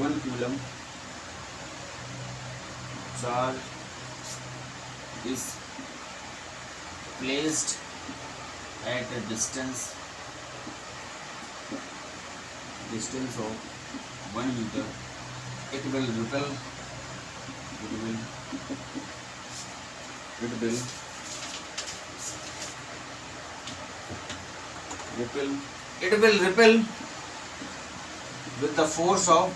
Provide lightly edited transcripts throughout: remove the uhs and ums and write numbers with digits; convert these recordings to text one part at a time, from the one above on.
1 coulomb charge is placed at a distance of 1 meter, it will repel with the force of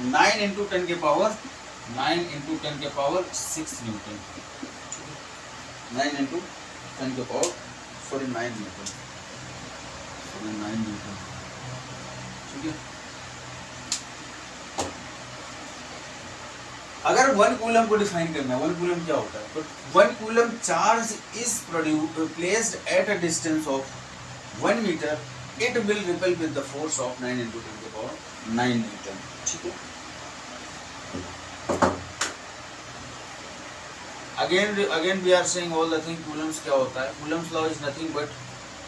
9 into 10 के power 6 Newton, 9 into 10 के power 9 Newton, ठीक है। अगर 1 coulomb को define करना है, 1 कूलम क्या होता है, तो 1 coulomb charge is placed at a distance of 1 metre, it will repel with the force of 9 into 10 के पावर 9 न्यूटन, ठीक है। Again we are saying all the thing, Coulomb's क्या होता है, Coulomb's law is nothing but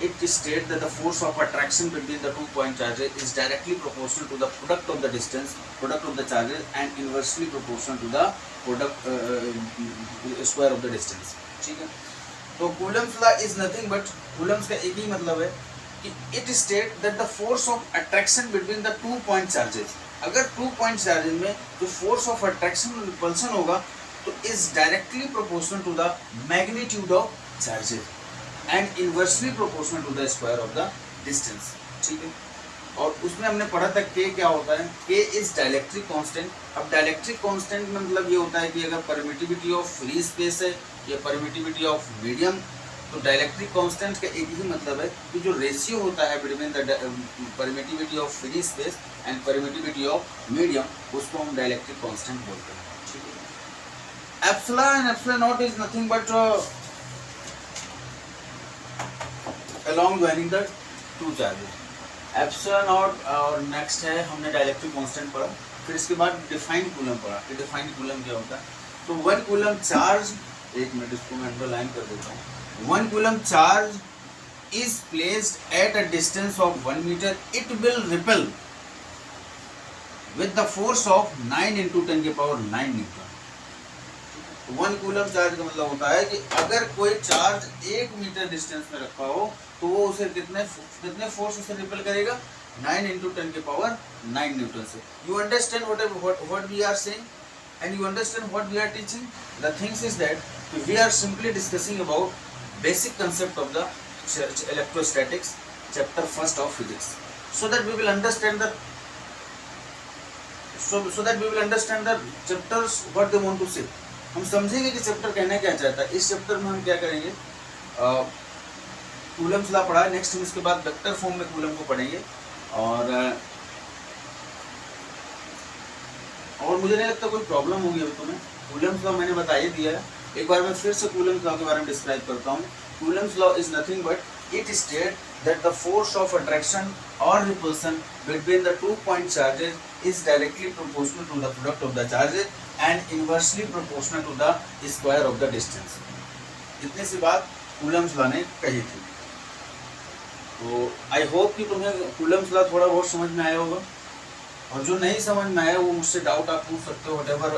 it states that the force of attraction between the 2 point charges is directly proportional to the product of the distance, product of the charges, and inversely proportional to the product square of the distance, ठीक है। तो Coulomb's law is nothing but, Coulomb's का एक ही मतलब है कि it states that the force of attraction between the 2 point charges, अगर 2 point charges में जो force of attraction और repulsion होगा तो is directly proportional to the magnitude of charges and inversely proportional to the square of the distance, ठीक है। और उसमें हमने पढ़ा था K क्या होता है, K is dielectric constant। अब dielectric constant में मतलब ये होता है कि अगर permittivity of free space है या permittivity of medium, तो dielectric constant का एक ही मतलब है कि जो रेशियो होता है between the permittivity of free space and permittivity of medium, उसको हम dielectric constant बोलते हैं, ठीक है। Epsilon and epsilon naught is nothing but along joining the two charges, epsilon naught। और नेक्स्ट है हमने डायलेक्ट्रिक कांस्टेंट पढ़ा, फिर इसके बाद डिफाइंड कूलम पढ़ा कि डिफाइंड कूलम क्या होता है। तो 1 कूलम चार्ज, एक मिनट इसको मैं अंडरलाइन कर देता हूँ, 1 coulomb charge is placed at a distance of 1 meter, it will repel with the force of 9 into 10 के पावर 9 न्यूटन। 1 कूलम चार्ज का मतलब होता है कि अगर कोई चार्ज 1 मीटर डिस्टेंस में रखा हो तो वो उसे कितने फोर्स से रिपेल करेगा, 9 into 10 के पावर 9 न्यूटन से। You understand what we are saying and you understand what we are teaching? The things is that we are simply discussing about basic concept of the electrostatics, chapter 1st of physics, so that we will understand the chapters what they want to say। हम समझेंगे कि chapter कहना क्या चाहता है। इस chapter में हम क्या करेंगे, कूलम्स लॉ पढ़ा, नेक्स्ट हम इसके बाद वेक्टर फॉर्म में कूलम को पढ़ेंगे। और मुझे नहीं लगता कोई प्रॉब्लम होगी अभी तुम्हें। कूलम्स लॉ मैंने बता ही दिया है, एक बार मैं फिर से कूलम्स लॉ के बारे में डिस्क्राइब करता हूँ। Coulomb's law is nothing but it states that the force of attraction or repulsion between the 2 point charges is directly proportional to the product of the charges and inversely proportional to the square of the distance। इतनी सी बात Coulomb's law ने कही थी। तो I hope कि तुम्हें Coulomb's law थोड़ा बहुत समझ में आया होगा, और जो नहीं समझ में आया वो मुझसे डाउट आप पूछ सकते हो, व्हाटएवर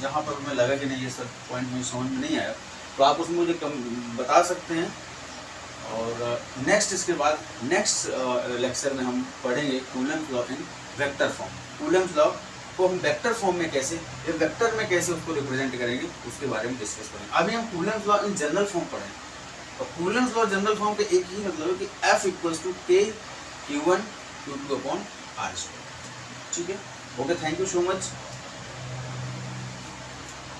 जहाँ पर तुम्हें लगा कि नहीं ये सब पॉइंट मुझे समझ में नहीं आया तो आप उसमें मुझे बता सकते हैं। और नेक्स्ट इसके बाद नेक्स्ट लेक्चर में हम पढ़ेंगे Coulomb's law in vector form. Coulomb's law को हम वेक्टर फॉर्म में कैसे, ये वेक्टर में कैसे उसको रिप्रेजेंट करेंगे उसके बारे में डिस्कस करेंगे। अभी हम Coulomb's law in general form पढ़ेंगे, और कूलम्स लॉ जनरल फॉर्म का एक ही मतलब है कि F = K Q1 Q2/R², ठीक है। Okay, thank you so much.